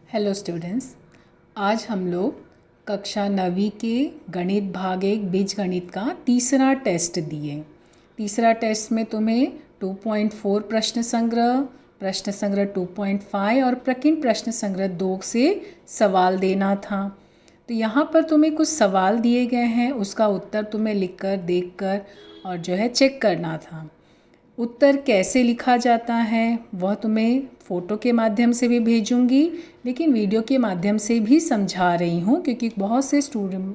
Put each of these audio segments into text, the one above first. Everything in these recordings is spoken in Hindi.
हेलो स्टूडेंट्स, आज हम लोग कक्षा 9वीं के गणित भाग 1 बीजगणित का तीसरा टेस्ट दिए। तीसरा टेस्ट में तुम्हें 2.4 प्रश्न संग्रह 2.5 और प्रकीर्ण प्रश्न संग्रह 2 से सवाल देना था। तो यहाँ पर तुम्हें कुछ सवाल दिए गए हैं, उसका उत्तर तुम्हें लिखकर देखकर और जो है चेक करना था। उत्तर कैसे लिखा जाता है वह तुम्हें फ़ोटो के माध्यम से भी भेजूंगी, लेकिन वीडियो के माध्यम से भी समझा रही हूँ क्योंकि बहुत से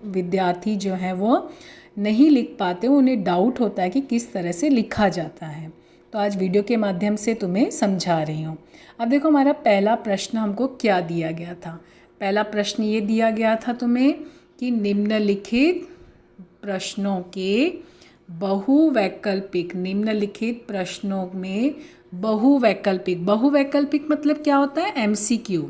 विद्यार्थी जो हैं वो नहीं लिख पाते, उन्हें डाउट होता है कि किस तरह से लिखा जाता है। तो आज वीडियो के माध्यम से तुम्हें समझा रही हूँ। अब देखो हमारा पहला प्रश्न हमको क्या दिया गया था। पहला प्रश्न ये दिया गया था तुम्हें कि निम्नलिखित प्रश्नों के निम्नलिखित प्रश्नों में बहुवैकल्पिक मतलब क्या होता है? MCQ।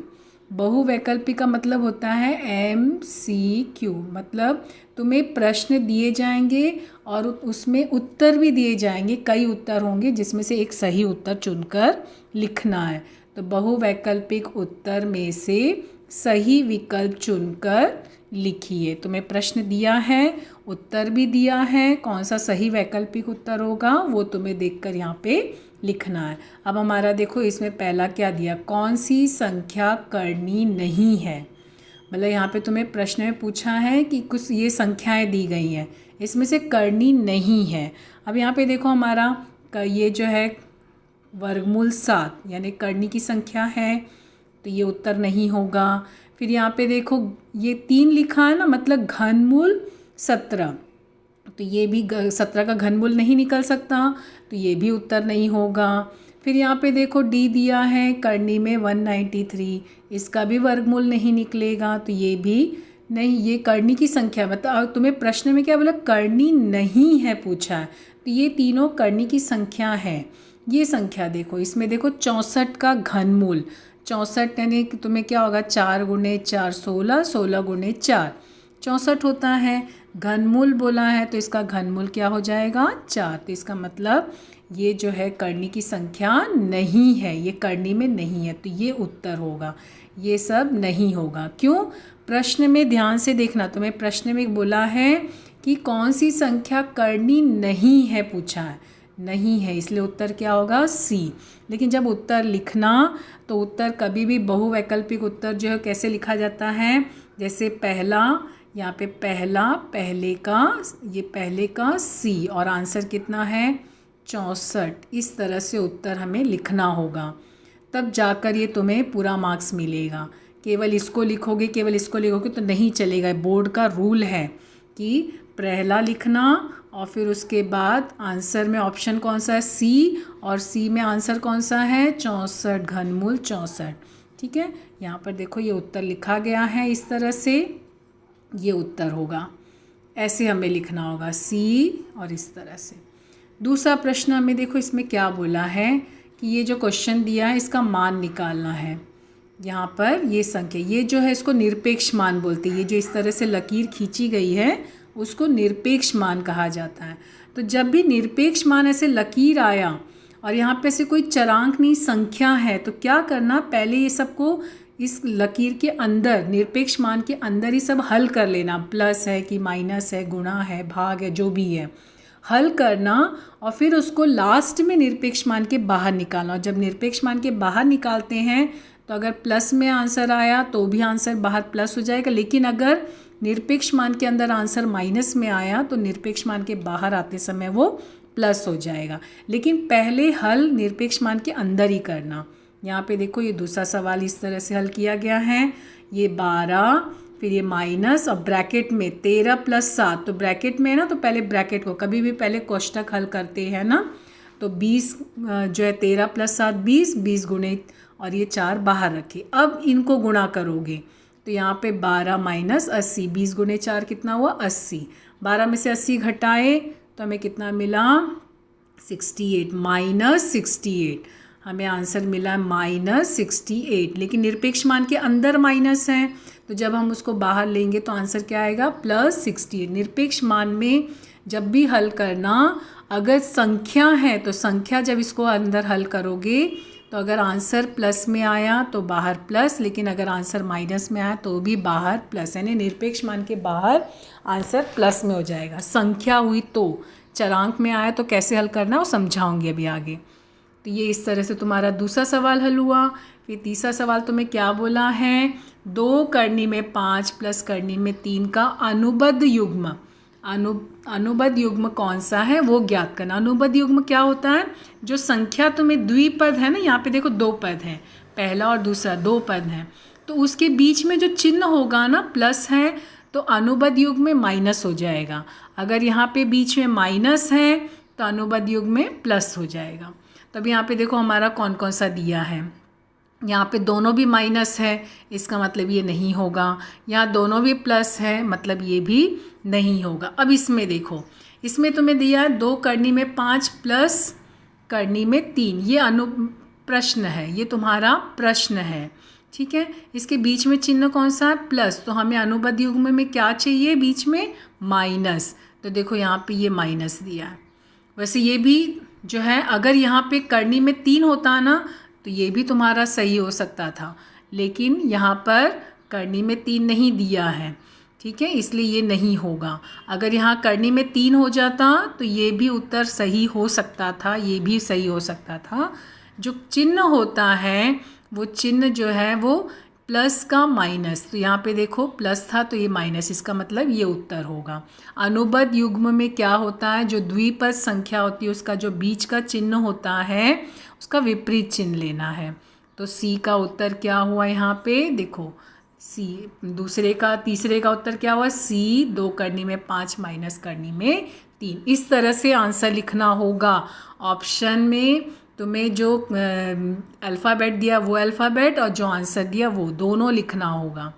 बहुवैकल्पिक का मतलब होता है MCQ, मतलब तुम्हें प्रश्न दिए जाएंगे और उसमें उत्तर भी दिए जाएंगे। कई उत्तर होंगे जिसमें से एक सही उत्तर चुनकर लिखना है। तो बहुवैकल्पिक उत्तर में से सही विकल्प चुनकर लिखिए। तुम्हें प्रश्न दिया है, उत्तर भी दिया है, कौन सा सही वैकल्पिक उत्तर होगा वो तुम्हें देखकर यहाँ पे लिखना है। अब हमारा देखो इसमें पहला क्या दिया, कौन सी संख्या करनी नहीं है। मतलब यहाँ पे तुम्हें प्रश्न में पूछा है कि कुछ ये संख्याएं दी गई हैं, इसमें से करनी नहीं है। अब यहाँ पे देखो हमारा ये जो है वर्गमूल 7 यानी करनी की संख्या है, तो ये उत्तर नहीं होगा। फिर यहाँ पे देखो ये 3 लिखा है ना, मतलब घनमूल 17, तो ये भी 17 का घनमूल नहीं निकल सकता, तो ये भी उत्तर नहीं होगा। फिर यहाँ पे देखो D दिया है करनी में 193, इसका भी वर्गमूल नहीं निकलेगा, तो ये भी नहीं। ये करनी की संख्या मतलब तुम्हें प्रश्न में क्या बोला, करनी नहीं है पूछा है, तो ये तीनों करनी की संख्या है। ये संख्या देखो, इसमें देखो 64 का घनमूल, 64 यानी कि तुम्हें क्या होगा, 4 गुणे 4 16, 16 गुणे 4 64 होता है। घनमूल बोला है तो इसका घनमूल क्या हो जाएगा, 4। तो इसका मतलब ये जो है करनी की संख्या नहीं है, ये करनी में नहीं है, तो ये उत्तर होगा। ये सब नहीं होगा। क्यों? प्रश्न में ध्यान से देखना, तुम्हें प्रश्न में बोला है कि कौन सी संख्या करनी नहीं है पूछा है, नहीं है, इसलिए उत्तर क्या होगा, C। लेकिन जब उत्तर लिखना तो उत्तर कभी भी बहुवैकल्पिक उत्तर जो है कैसे लिखा जाता है, जैसे पहला, यहाँ पे पहला, पहले का C और आंसर कितना है 64, इस तरह से उत्तर हमें लिखना होगा, तब जाकर ये तुम्हें पूरा मार्क्स मिलेगा। केवल इसको लिखोगे तो नहीं चलेगा। बोर्ड का रूल है कि पहला लिखना और फिर उसके बाद आंसर में ऑप्शन कौन सा है, C, और C में आंसर कौन सा है 64, घनमूल 64। ठीक है, यहाँ पर देखो ये उत्तर लिखा गया है, इस तरह से ये उत्तर होगा। ऐसे हमें लिखना होगा C और इस तरह से। दूसरा प्रश्न हमें देखो इसमें क्या बोला है कि ये जो क्वेश्चन दिया है इसका मान निकालना है। यहाँ पर ये संख्या, ये जो है इसको निरपेक्ष मान बोलते हैं। ये जो इस तरह से लकीर खींची गई है उसको निरपेक्ष मान कहा जाता है। तो जब भी निरपेक्ष मान ऐसे लकीर आया और यहाँ पे से कोई चरांक नहीं संख्या है, तो क्या करना, पहले ये सबको इस लकीर के अंदर, निरपेक्ष मान के अंदर ही सब हल कर लेना। प्लस है कि माइनस है, गुणा है, भाग है, जो भी है हल करना, और फिर उसको लास्ट में निरपेक्ष मान के बाहर निकालना। और जब निरपेक्ष मान के बाहर निकालते हैं तो अगर प्लस में आंसर आया तो भी आंसर बाहर प्लस हो जाएगा, लेकिन अगर निरपेक्ष मान के अंदर आंसर माइनस में आया तो निरपेक्ष मान के बाहर आते समय वो प्लस हो जाएगा। लेकिन पहले हल निरपेक्ष मान के अंदर ही करना। यहाँ पे देखो ये दूसरा सवाल इस तरह से हल किया गया है, ये 12, फिर ये माइनस और ब्रैकेट में 13 + 7, तो ब्रैकेट में है ना, तो पहले ब्रैकेट को कभी भी पहले कोष्टक हल करते हैं ना, तो 20 जो है 13 + 7 20, 20 गुणे और ये 4 बाहर रखे। अब इनको गुणा करोगे तो यहाँ पे 12 - 80, 20 गुणे 4 कितना हुआ 80, 12 में से 80 घटाए तो हमें कितना मिला 68, -68 हमें आंसर मिला -68। लेकिन निरपेक्ष मान के अंदर माइनस है, तो जब हम उसको बाहर लेंगे तो आंसर क्या आएगा +68। निरपेक्ष मान में जब भी हल करना, अगर संख्या है तो संख्या जब इसको अंदर हल करोगे तो अगर आंसर प्लस में आया तो बाहर प्लस, लेकिन अगर आंसर माइनस में आया तो भी बाहर प्लस, यानी निरपेक्ष मान के बाहर आंसर प्लस में हो जाएगा। संख्या हुई तो, चरांक में आया तो कैसे हल करना वो समझाऊंगी अभी आगे। तो ये इस तरह से तुम्हारा दूसरा सवाल हल हुआ। फिर तीसरा सवाल तुम्हें क्या बोला है, 2 करनी में 5 प्लस करनी में 3 का अनुबद्ध युग्म, अनुबद्ध युग्म कौन सा है वो ज्ञात करना। अनुबद्ध युग्म क्या होता है, जो संख्या तुम्हें द्विपद है ना, यहाँ पे देखो 2 पद हैं, पहला और दूसरा 2 पद हैं, तो उसके बीच में जो चिन्ह होगा ना प्लस है तो अनुबद्ध युग्म में माइनस हो जाएगा। अगर यहाँ पे बीच में माइनस है तो अनुबद्ध युग्म में प्लस हो जाएगा। तब यहाँ पे देखो हमारा कौन कौन सा दिया है, यहाँ पे दोनों भी माइनस है, इसका मतलब ये नहीं होगा। यहाँ दोनों भी प्लस है, मतलब ये भी नहीं होगा। अब इसमें देखो, इसमें तुम्हें दिया है 2 करनी में 5 प्लस करनी में 3, ये प्रश्न है, ये तुम्हारा प्रश्न है, ठीक है। इसके बीच में चिन्ह कौन सा है, प्लस, तो हमें अनुबद्ध युग्म में क्या चाहिए, बीच में माइनस। तो देखो यहाँ पे ये माइनस दिया है। वैसे ये भी जो है, अगर यहाँ पे करनी में 3 होता ना तो ये भी तुम्हारा सही हो सकता था, लेकिन यहाँ पर करनी में 3 नहीं दिया है, ठीक है, इसलिए ये नहीं होगा। अगर यहाँ करनी में 3 हो जाता तो ये भी उत्तर सही हो सकता था, ये भी सही हो सकता था। जो चिन्ह होता है वो चिन्ह जो है वो प्लस का माइनस, तो यहाँ पे देखो प्लस था तो ये माइनस, इसका मतलब ये उत्तर होगा। अनुबद्ध युग्म में क्या होता है, जो द्विपद संख्या होती है उसका जो बीच का चिन्ह होता है उसका विपरीत चिन्ह लेना है। तो सी का उत्तर क्या हुआ, यहाँ पे देखो सी, तीसरे का उत्तर क्या हुआ, सी, 2 करनी में 5 माइनस करनी में 3। इस तरह से आंसर लिखना होगा। ऑप्शन में तुम्हें जो अल्फ़ाबेट दिया वो अल्फ़ाबेट और जो आंसर दिया वो दोनों लिखना होगा।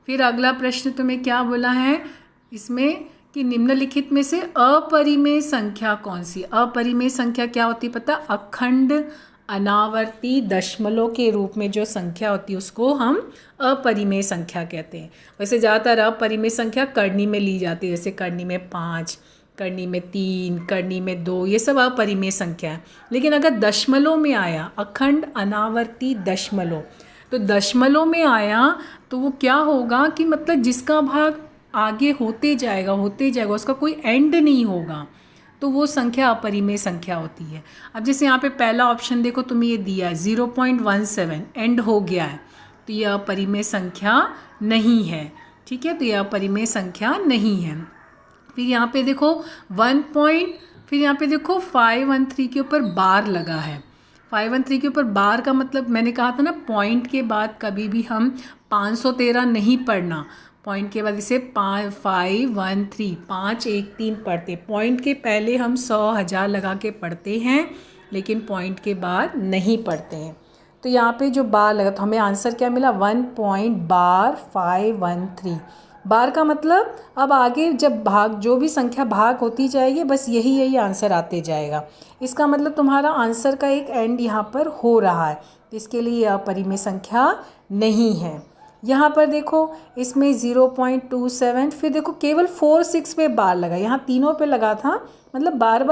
फिर अगला प्रश्न तुम्हें क्या बोला है इसमें कि निम्नलिखित में से अपरिमेय संख्या कौन सी। अपरिमेय संख्या क्या होती है पता, अखंड अनावर्ती दशमलव के रूप में जो संख्या होती है उसको हम अपरिमेय संख्या कहते हैं। वैसे ज़्यादातर अपरिमेय संख्या करनी में ली जाती है, जैसे करनी में 5, करनी में 3, करनी में 2, ये सब अपरिमेय संख्या है। लेकिन अगर दशमलव में आया, अखंड अनावर्ती दशमलव, तो दशमलव में आया तो वो क्या होगा कि मतलब जिसका भाग आगे होते जाएगा उसका कोई एंड नहीं होगा, तो वो संख्या अपरिमेय संख्या होती है। अब जैसे यहाँ पे पहला ऑप्शन देखो तुम्हें ये दिया है 0.17 एंड हो गया है, तो ये अपरिमेय संख्या नहीं है, ठीक है, तो ये अपरिमेय संख्या नहीं है। फिर यहाँ पे देखो फिर यहाँ पे देखो 513 के ऊपर बार लगा है। 513 के ऊपर बार का मतलब मैंने कहा था ना, पॉइंट के बाद कभी भी हम 513 नहीं पढ़ना, पॉइंट के बाद इसे 513 513 पढ़ते, पॉइंट के पहले हम 100 1000 लगा के पढ़ते हैं, लेकिन पॉइंट के बाद नहीं पढ़ते हैं। तो यहाँ पे जो बार लगा तो हमें आंसर क्या मिला, 1.513। बार का मतलब अब आगे जब भाग जो भी संख्या भाग होती जाएगी बस यही आंसर आते जाएगा। इसका मतलब तुम्हारा आंसर का एक एंड यहाँ पर हो रहा है, इसके लिए यह अपरिमेय संख्या नहीं है। यहाँ पर देखो इसमें 0.27, फिर देखो केवल 4 6 पे बार लगा, यहाँ तीनों पे लगा था, मतलब बार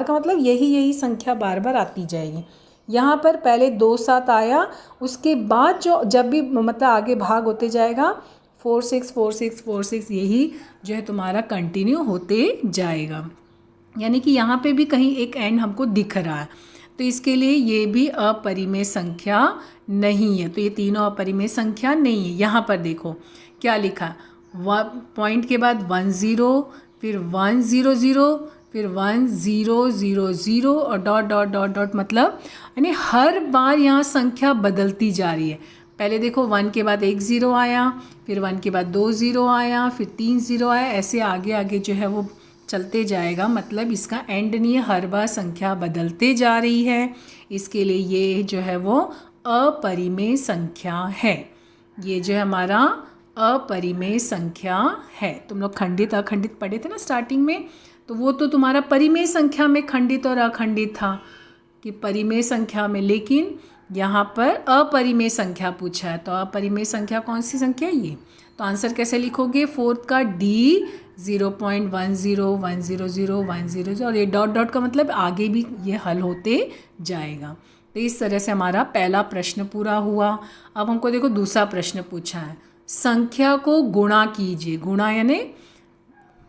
का मतलब यही संख्या बार बार आती जाएगी। यहाँ पर पहले 2 7 आया, उसके बाद जब भी मतलब आगे भाग होते जाएगा 4 6 4 6 4 6, यही जो है तुम्हारा कंटिन्यू होते जाएगा। यानी कि यहाँ पे भी कहीं एक एंड हमको दिख रहा है, तो इसके लिए ये भी अपरिमेय संख्या नहीं है। तो ये तीनों अपरिमेय संख्या नहीं है। यहाँ पर देखो क्या लिखा, पॉइंट के बाद 10, फिर 100, फिर 1000 और डॉट मतलब यानी हर बार यहाँ संख्या बदलती जा रही है। पहले देखो 1 के बाद 1 0 आया, फिर 1 के बाद 2 0 आया, फिर 3 0 आया, ऐसे आगे जो है वो चलते जाएगा, मतलब इसका एंड नहीं है, हर बार संख्या बदलते जा रही है। इसके लिए ये जो है वो अपरिमेय संख्या है, ये जो है हमारा अपरिमेय संख्या है। तुम लोग खंडित अखंडित पढ़े थे ना स्टार्टिंग में, तो वो तो तुम्हारा परिमेय संख्या में खंडित और अखंडित था कि परिमेय संख्या में, लेकिन यहाँ पर अपरिमेय संख्या पूछा है, तो अपरिमेय संख्या कौन सी संख्या है ये। तो आंसर कैसे लिखोगे, 4th का D 0.10 100 100 और ये डॉट का मतलब आगे भी ये हल होते जाएगा। तो इस तरह से हमारा पहला प्रश्न पूरा हुआ। अब हमको देखो दूसरा प्रश्न पूछा है, संख्या को गुणा कीजिए। गुणा यानी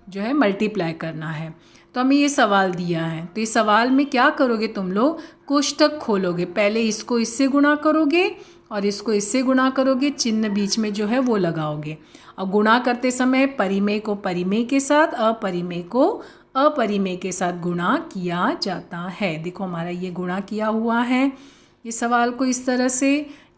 जो है मल्टीप्लाई करना है। तो हमें ये सवाल दिया है, तो इस सवाल में क्या करोगे तुम लोग, कोष्टक खोलोगे, पहले इसको इससे गुणा करोगे और इसको इससे गुणा करोगे, चिन्ह बीच में जो है वो लगाओगे। और गुणा करते समय परिमेय को परिमेय के साथ, अपरिमेय को अपरिमेय के साथ गुणा किया जाता है। देखो हमारा ये गुणा किया हुआ है ये सवाल को इस तरह से।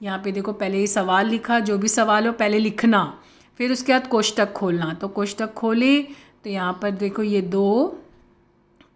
यहाँ पे देखो पहले ये सवाल लिखा, जो भी सवाल हो पहले लिखना, फिर उसके बाद कोष्टक खोलना। तो कोष्टक खोले तो यहाँ पर देखो ये 2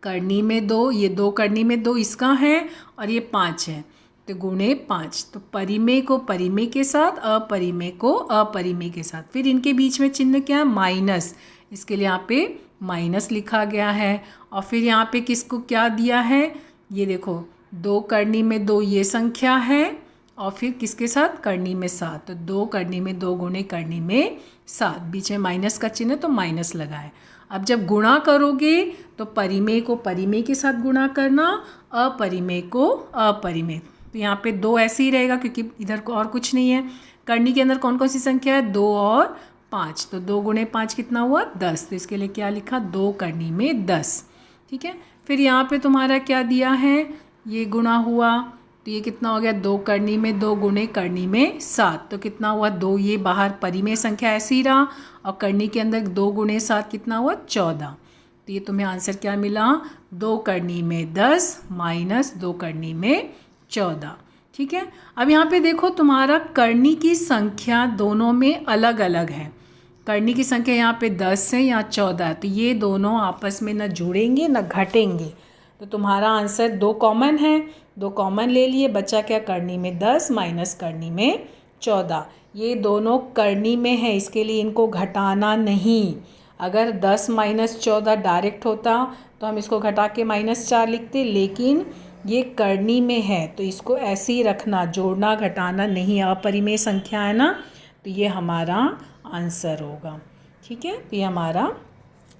करनी में 2, ये 2 करनी में 2 इसका है और ये 5 है, तो गुणे 5। तो परिमेय को परिमेय के साथ, अपरिमेय को अपरिमेय के साथ। फिर इनके बीच में चिन्ह क्या है, माइनस, इसके लिए यहाँ पे माइनस लिखा गया है। और फिर यहाँ पे किसको क्या दिया है, ये देखो 2 करनी में 2 ये संख्या है और फिर किसके साथ, करनी में 7। तो 2 करनी में 2 गुणे करनी में 7, बीच में माइनस का चिन्ह तो माइनस लगा है। अब जब गुणा करोगे तो परिमेय को परिमेय के साथ गुणा करना, अपरिमेय को अपरिमेय। तो यहाँ पे 2 ऐसे ही रहेगा क्योंकि इधर को और कुछ नहीं है। करनी के अंदर कौन कौन सी संख्या है, 2 और 5, तो 2 गुणे 5 कितना हुआ, 10। तो इसके लिए क्या लिखा, 2 करनी में 10। ठीक है, फिर यहाँ पे तुम्हारा क्या दिया है, ये गुणा हुआ, तो ये कितना हो गया, 2 करनी में 2 गुणे करनी में 7। तो कितना हुआ, 2, ये बाहर परिमेय संख्या ऐसे ही रहा और करनी के अंदर 2 गुणे 7 कितना हुआ, 14। तो ये तुम्हें आंसर क्या मिला, 2 करनी में 10 माइनस 2 करनी में 14। ठीक है, अब यहाँ पे देखो तुम्हारा करनी की संख्या दोनों में अलग अलग है। करनी की संख्या यहाँ पे 10 है, यहाँ 14 है, तो ये दोनों आपस में न जुड़ेंगे न घटेंगे। तो तुम्हारा आंसर 2 कॉमन है, 2 कॉमन ले लिए, बचा क्या, करनी में 10 माइनस करनी में 14। ये दोनों करनी में है, इसके लिए इनको घटाना नहीं। अगर 10 माइनस 14 डायरेक्ट होता तो हम इसको घटा के -4 लिखते, लेकिन ये करनी में है तो इसको ऐसे ही रखना, जोड़ना घटाना नहीं। अपरिमेय संख्या है ना, तो ये हमारा आंसर होगा। ठीक है, तो ये हमारा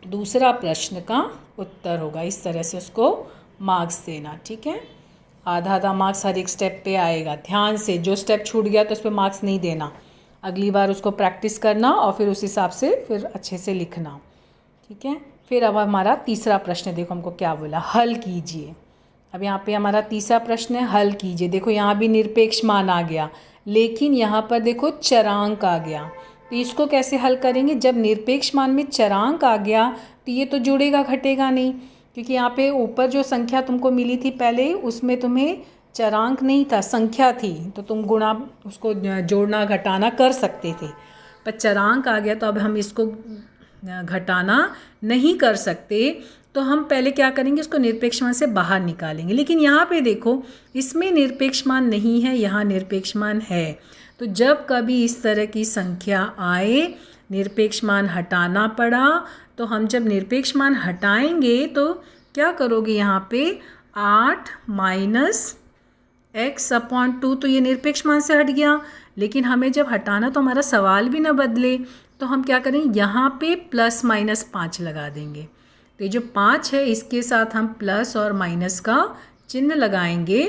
दूसरा प्रश्न का उत्तर होगा। इस तरह से उसको मार्क्स देना। ठीक है, आधा आधा मार्क्स हर एक स्टेप पे आएगा। ध्यान से, जो स्टेप छूट गया तो उस पर मार्क्स नहीं देना, अगली बार उसको प्रैक्टिस करना और फिर उस हिसाब से फिर अच्छे से लिखना। ठीक है, फिर अब हमारा तीसरा प्रश्न देखो हमको क्या बोला, हल कीजिए। अब यहाँ पे हमारा तीसरा प्रश्न है, हल कीजिए। देखो यहाँ भी निरपेक्ष मान आ गया, लेकिन यहाँ पर देखो चरांक आ गया। तो इसको कैसे हल करेंगे, जब निरपेक्ष मान में चरांक आ गया तो ये तो जुड़ेगा घटेगा नहीं, क्योंकि यहाँ पे ऊपर जो संख्या तुमको मिली थी पहले उसमें तुम्हें चरांक नहीं था, संख्या थी, तो तुम गुणा उसको जोड़ना घटाना कर सकते थे। पर चरांक आ गया तो अब हम इसको घटाना नहीं कर सकते, तो हम पहले क्या करेंगे, इसको निरपेक्ष मान से बाहर निकालेंगे। लेकिन यहाँ पे देखो इसमें निरपेक्ष मान नहीं है, यहाँ निरपेक्ष मान है। तो जब कभी इस तरह की संख्या आए, निरपेक्ष मान हटाना पड़ा, तो हम जब निरपेक्ष मान हटाएंगे तो क्या करोगे, यहाँ पे 8 माइनस x/2, तो ये निरपेक्ष मान से हट गया। लेकिन हमें जब हटाना तो हमारा सवाल भी ना बदले, तो हम क्या करेंगे, यहाँ पे +-5 लगा देंगे। तो ये जो 5 है इसके साथ हम प्लस और माइनस का चिन्ह लगाएंगे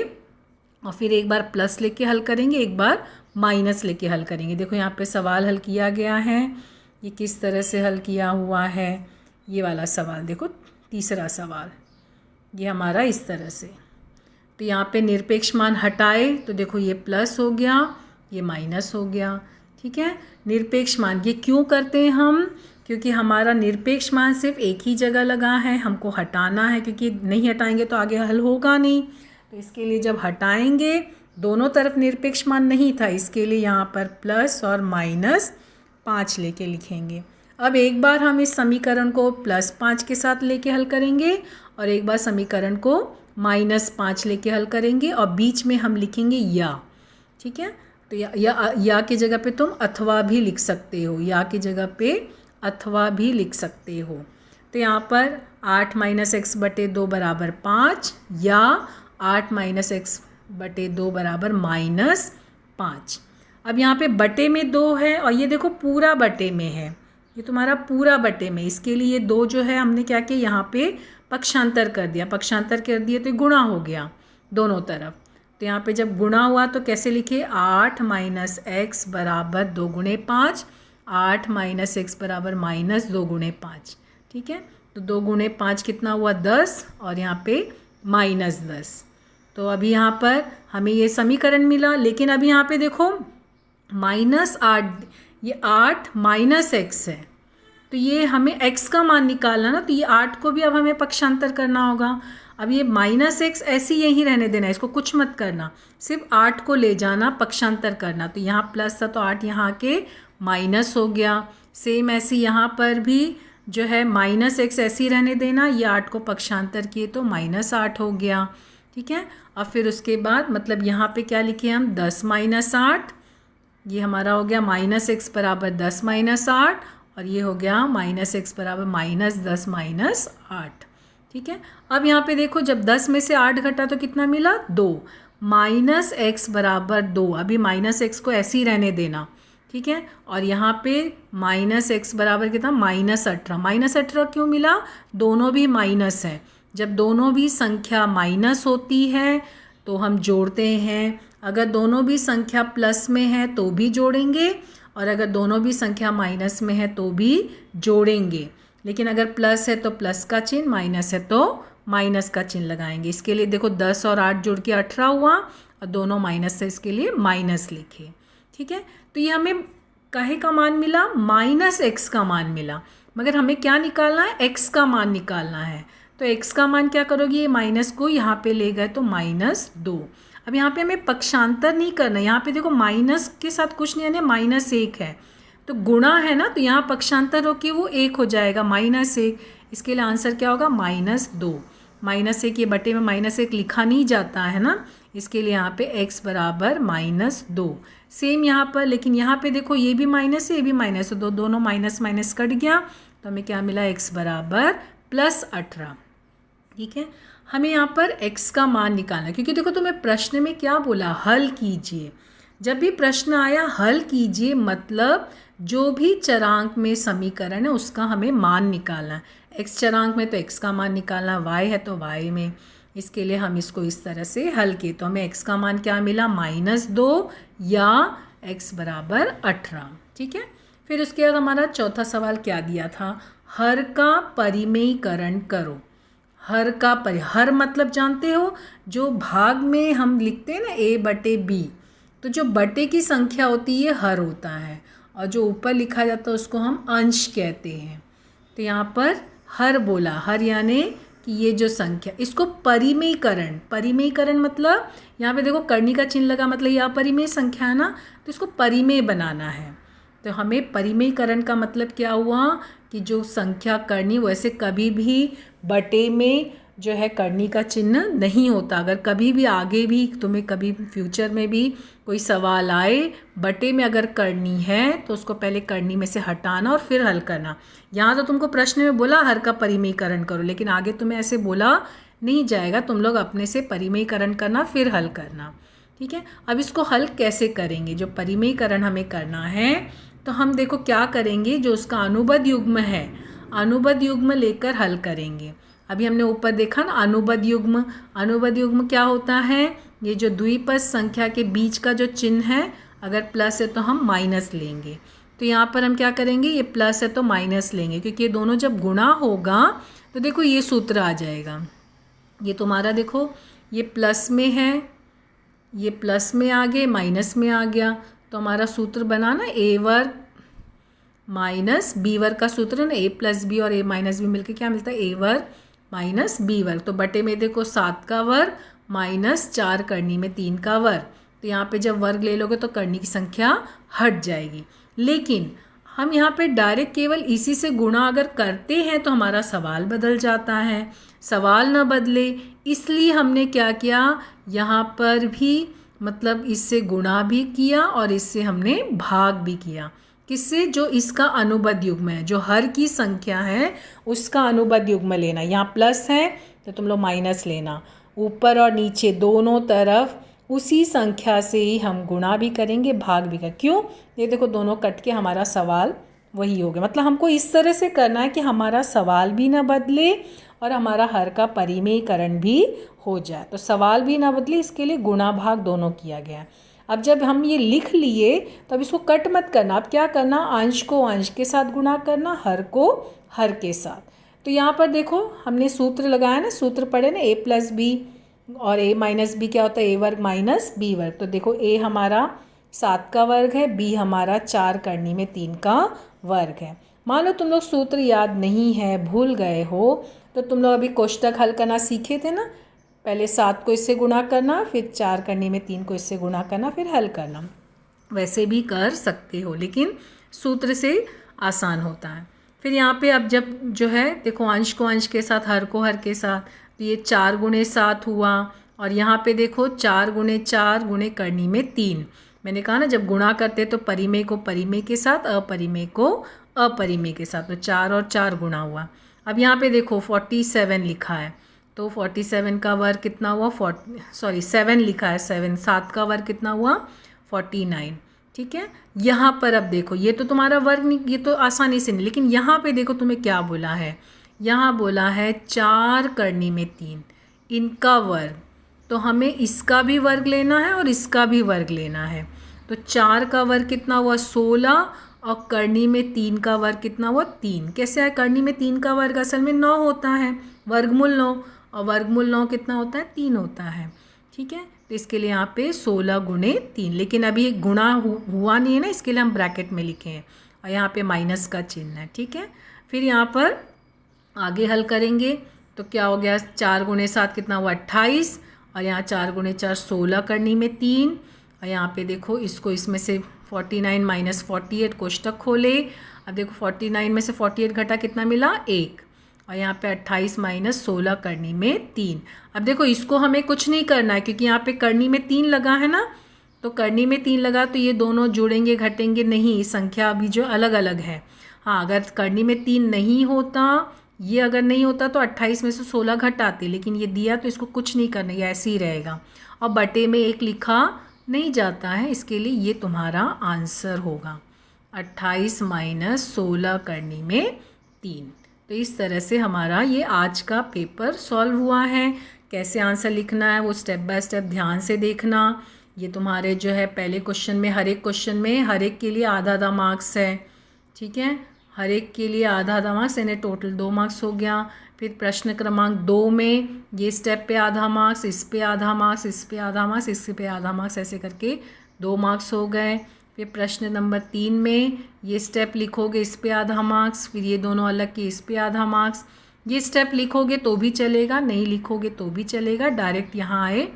और फिर एक बार प्लस लेके हल करेंगे, एक बार माइनस लेके हल करेंगे। देखो यहाँ पे सवाल हल किया गया है, ये किस तरह से हल किया हुआ है, ये वाला सवाल देखो, तीसरा सवाल ये हमारा इस तरह से। तो यहाँ पे निरपेक्ष मान हटाए तो देखो ये प्लस हो गया, ये माइनस हो गया। ठीक है, निरपेक्ष मान ये क्यों करते हैं हम, क्योंकि हमारा निरपेक्ष मान सिर्फ एक ही जगह लगा है, हमको हटाना है, क्योंकि नहीं हटाएंगे तो आगे हल होगा नहीं। तो इसके लिए जब हटाएंगे, दोनों तरफ निरपेक्ष मान नहीं था, इसके लिए यहाँ पर प्लस और -5 लेके लिखेंगे। अब एक बार हम इस समीकरण को +5 के साथ लेके हल करेंगे और एक बार समीकरण को -5 लेके हल करेंगे और बीच में हम लिखेंगे या। ठीक है, तो या की जगह पे तुम अथवा भी लिख सकते हो, या की जगह पे अथवा भी लिख सकते हो। तो यहाँ पर 8 - x/2 = 5 या 8 - x/2 = -5। अब यहाँ पे बटे में 2 है और ये देखो पूरा बटे में है, ये तुम्हारा पूरा बटे में। इसके लिए 2 जो है हमने क्या किया, यहाँ पे पक्षांतर कर दिया, पक्षांतर कर दिए तो गुणा हो गया दोनों तरफ। तो यहाँ पे जब गुणा हुआ तो कैसे लिखे, 8 माइनस एक्स बराबर 2 गुणे 5, 8 माइनस एक्स बराबर माइनस 2 गुणे 5। ठीक है, तो 2 गुणे 5 कितना हुआ 10 और यहाँ पे माइनस 10। तो अभी यहाँ पर हमें ये समीकरण मिला। लेकिन अभी यहाँ पे देखो -8, ये 8 माइनस एक्स है, तो ये हमें x का मान निकालना ना, तो ये 8 को भी अब हमें पक्षांतर करना होगा। अब ये -x ऐसे यहीं रहने देना है, इसको कुछ मत करना, सिर्फ 8 को ले जाना, पक्षांतर करना। तो यहाँ प्लस था तो 8 यहाँ के माइनस हो गया। सेम ऐसे यहाँ पर भी जो है -x ऐसे ही रहने देना, ये 8 को पक्षांतर किए तो -8 हो गया। ठीक है, अब फिर उसके बाद मतलब यहाँ पे क्या लिखे हम 10 माइनस 8, ये हमारा हो गया -x बराबर 10 माइनस 8 और ये हो गया -x बराबर -10 माइनस 8। ठीक है, अब यहाँ पे देखो जब 10 में से 8 घटा तो कितना मिला 2, -x बराबर 2। अभी -x को ऐसे ही रहने देना। ठीक है, और यहाँ पे -x बराबर कितना -18। -18 क्यों मिला, दोनों भी माइनस है। जब दोनों भी संख्या माइनस होती है तो हम जोड़ते हैं, अगर दोनों भी संख्या प्लस में है तो भी जोड़ेंगे और अगर दोनों भी संख्या माइनस में है तो भी जोड़ेंगे। लेकिन अगर प्लस है तो प्लस का चिन्ह, माइनस है तो माइनस का चिन्ह लगाएंगे। इसके लिए देखो 10 और 8 जोड़ के 18 हुआ और दोनों माइनस है, इसके लिए माइनस लिखे। ठीक है, तो ये हमें काहे का मान मिला, -x का मान मिला, मगर हमें क्या निकालना है, x का मान निकालना है। तो x का मान क्या करोगे, ये माइनस को यहाँ पे ले गए तो -2। अब यहाँ पे हमें पक्षांतर नहीं करना, यहाँ पे देखो माइनस के साथ कुछ नहीं, यानी -1 है तो गुणा है ना, तो यहाँ पक्षांतर होके वो 1 हो जाएगा, -1। इसके लिए आंसर क्या होगा -2। -1 ये बटे में -1 लिखा नहीं जाता है ना, इसके लिए यहाँ पे x बराबर -2। सेम यहाँ पर, लेकिन यहाँ पे देखो ये भी माइनस है, ये भी माइनस है, दोनों माइनस माइनस कट गया तो हमें क्या मिला, x बराबर +18। ठीक है, हमें यहाँ पर x का मान निकालना, क्योंकि देखो तुम्हें प्रश्न में क्या बोला, हल कीजिए। जब भी प्रश्न आया हल कीजिए मतलब जो भी चरांक में समीकरण है उसका हमें मान निकालना है। x चरांक में तो x का मान निकालना, y है तो y में। इसके लिए हम इसको इस तरह से हल किए तो हमें x का मान क्या मिला, -2 या x बराबर 18। ठीक है, फिर उसके बाद हमारा चौथा सवाल क्या दिया था, हर का परिमेयीकरण करो। हर मतलब जानते हो, जो भाग में हम लिखते हैं ना a/b, तो जो बटे की संख्या होती है हर होता है और जो ऊपर लिखा जाता है उसको हम अंश कहते हैं। तो यहाँ पर हर बोला, हर यानी कि ये जो संख्या, इसको परिमेयीकरण मतलब यहाँ पे देखो करनी का चिन्ह लगा, मतलब यह अपरिमेय संख्या है ना, तो इसको परिमेय बनाना है। तो हमें परिमेयीकरण का मतलब क्या हुआ कि जो संख्या करनी वैसे कभी भी बटे में जो है करनी का चिन्ह नहीं होता। अगर कभी भी आगे भी तुम्हें कभी फ्यूचर में भी कोई सवाल आए बटे में अगर करनी है तो उसको पहले करनी में से हटाना और फिर हल करना। यहाँ तो तुमको प्रश्न में बोला हर का परिमेयीकरण करो, लेकिन आगे तुम्हें ऐसे बोला नहीं जाएगा, तुम लोग अपने से परिमेयीकरण करना फिर हल करना। ठीक है, अब इसको हल कैसे करेंगे, जो परिमेयीकरण हमें करना है तो हम देखो क्या करेंगे, जो उसका अनुबंध युग्म है अनुबंध युग्म लेकर हल करेंगे। अभी हमने ऊपर देखा ना अनुबंध युग्म क्या होता है, ये जो द्विपद संख्या के बीच का जो चिन्ह है अगर प्लस है तो हम माइनस लेंगे। तो यहाँ पर हम क्या करेंगे, ये प्लस है तो माइनस लेंगे, क्योंकि ये दोनों जब गुणा होगा तो देखो ये सूत्र आ जाएगा। ये तुम्हारा देखो ये प्लस में है, ये प्लस में आ गए, माइनस में आ गया, तो हमारा सूत्र बना ना a वर्ग माइनस b वर्ग का सूत्र है ना, a प्लस बी और a माइनस बी मिलकर क्या मिलता है, a वर्ग माइनस b वर्ग। तो बटे में देखो 7 का वर्ग माइनस 4 करनी में 3 का वर्ग, तो यहाँ पे जब वर्ग ले लोगे तो करनी की संख्या हट जाएगी। लेकिन हम यहाँ पे डायरेक्ट केवल इसी से गुणा अगर करते हैं तो हमारा सवाल बदल जाता है। सवाल न बदले इसलिए हमने क्या किया, यहाँ पर भी मतलब इससे गुणा भी किया और इससे हमने भाग भी किया। किससे, जो इसका अनुबंध युग्म है, जो हर की संख्या है उसका अनुबंध युग्म लेना। यहाँ प्लस है तो तुम लोग माइनस लेना, ऊपर और नीचे दोनों तरफ उसी संख्या से ही हम गुणा भी करेंगे भाग भी करेंगे। क्यों, ये देखो दोनों कट के हमारा सवाल वही हो गया। मतलब हमको इस तरह से करना है कि हमारा सवाल भी ना बदले और हमारा हर का परिमेयीकरण भी हो जाए। तो सवाल भी ना बदले, इसके लिए गुणा भाग दोनों किया गया है। अब जब हम ये लिख लिए तो अब इसको कट मत करना। अब क्या करना, अंश को अंश के साथ गुणा करना, हर को हर के साथ। तो यहाँ पर देखो हमने सूत्र लगाया ना, सूत्र पढ़े ना, a प्लस बी और a माइनस बी क्या होता है, a वर्ग माइनस बी वर्ग। तो देखो a हमारा 7 का वर्ग है, b हमारा 4 करनी में 3 का वर्ग है। मान लो तुम लोग सूत्र याद नहीं है, भूल गए हो, तो तुम लोग अभी कोष्टक हल करना सीखे थे ना, पहले 7 को इससे गुणा करना, फिर 4 करने में 3 को इससे गुणा करना, फिर हल करना। वैसे भी कर सकते हो, लेकिन सूत्र से आसान होता है। फिर यहाँ पे अब जब जो है देखो अंश को अंश के साथ, हर को हर के साथ, तो ये 4 गुणे 7 हुआ। और यहाँ पे देखो 4 गुणे 4 गुणे करनी में 3। मैंने कहा ना जब गुणा करते तो परिमेय को परिमेय के साथ, अपरिमेय को अपरिमेय के साथ, तो 4 और 4 गुणा हुआ। अब यहाँ पे देखो 47 लिखा है, तो 47 का वर्ग कितना हुआ, 7 लिखा है, 7 का वर्ग कितना हुआ, 49। ठीक है, यहाँ पर अब देखो ये तो तुम्हारा वर्ग नहीं, ये तो आसानी से नहीं, लेकिन यहाँ पे देखो तुम्हें क्या बोला है, यहाँ बोला है 4 करनी में 3 इनका वर्ग। तो हमें इसका भी वर्ग लेना है और इसका भी वर्ग लेना है। तो 4 का वर्ग कितना हुआ, 16, और करनी में 3 का वर्ग कितना हुआ, 3। कैसे है, करनी में 3 का वर्ग असल में 9 होता है, वर्गमूल 9, और वर्गमूल 9 कितना होता है, 3 होता है। ठीक है, तो इसके लिए यहाँ पे 16 गुणे 3, लेकिन अभी गुणा हुआ नहीं है ना, इसके लिए हम ब्रैकेट में लिखे हैं और यहाँ पे माइनस का चिन्ह है। ठीक है, फिर यहाँ पर आगे हल करेंगे तो क्या हो गया, 4 गुणे 7 कितना हुआ, 28, और यहाँ 4 गुणे 4 16 करनी में 3, और यहाँ पे देखो इसको इसमें से 49 माइनस 48 कोष्टक खोले। अब देखो 49 में से 48 घटा कितना मिला, 1, और यहाँ पे 28 माइनस 16 करनी में 3। अब देखो इसको हमें कुछ नहीं करना है क्योंकि यहाँ पे करनी में 3 लगा है ना, तो करनी में 3 लगा तो ये दोनों जुड़ेंगे घटेंगे नहीं, संख्या अभी जो अलग अलग है। हाँ, अगर करनी में 3 नहीं होता, ये अगर नहीं होता तो 28 में से 16 घटाते, लेकिन ये दिया तो इसको कुछ नहीं करना, ये ऐसे ही रहेगा। और बटे में 1 लिखा नहीं जाता है, इसके लिए ये तुम्हारा आंसर होगा 28 माइनस 16 करनी में 3। तो इस तरह से हमारा ये आज का पेपर सॉल्व हुआ है। कैसे आंसर लिखना है वो स्टेप बाय स्टेप ध्यान से देखना। ये तुम्हारे जो है पहले क्वेश्चन में, हर एक क्वेश्चन में हर एक के लिए आधा आधा मार्क्स है। ठीक है, हर एक के लिए आधा आधा मार्क्स, यानी टोटल 2 मार्क्स हो गया। फिर प्रश्न क्रमांक 2 में ये स्टेप पे आधा मार्क्स, इस पे आधा मार्क्स, इस पे आधा मार्क्स, इस पे आधा मार्क्स, ऐसे करके 2 मार्क्स हो गए। फिर प्रश्न नंबर 3 में ये स्टेप लिखोगे, इस पे आधा मार्क्स, फिर ये दोनों अलग के, इस पे आधा मार्क्स। ये स्टेप लिखोगे तो भी चलेगा, नहीं लिखोगे तो भी चलेगा, डायरेक्ट यहाँ आए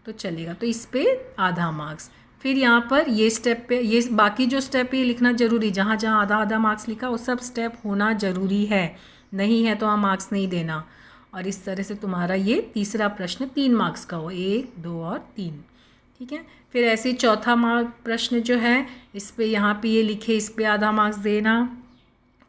तो चलेगा, तो इस पे आधा मार्क्स। फिर यहाँ पर ये स्टेप पे, ये बाकी जो स्टेप है ये लिखना ज़रूरी, जहाँ जहाँ आधा आधा मार्क्स लिखा वो सब स्टेप होना ज़रूरी है, नहीं है तो वहाँ मार्क्स नहीं देना। और इस तरह से तुम्हारा ये तीसरा प्रश्न 3 मार्क्स का हो, 1 2 और 3। ठीक है, फिर ऐसे चौथा प्रश्न जो है इस पे यहाँ पे ये लिखे, इस पे आधा मार्क्स देना।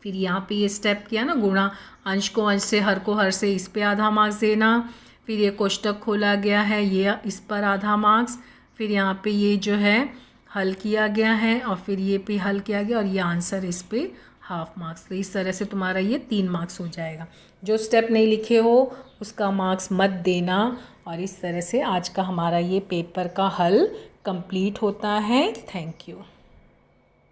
फिर यहाँ पे ये स्टेप किया ना, गुणा अंश को अंश से, हर को हर से, इस पे आधा मार्क्स देना। फिर ये कोष्टक खोला गया है, ये इस पर आधा मार्क्स। फिर यहाँ पे ये जो है हल किया गया है, और फिर ये पे हल किया गया, और ये आंसर इस पे हाफ मार्क्स। तो इस तरह से तुम्हारा ये 3 मार्क्स हो जाएगा। जो स्टेप नहीं लिखे हो उसका मार्क्स मत देना। और इस तरह से आज का हमारा ये पेपर का हल कंप्लीट होता है। Thank you.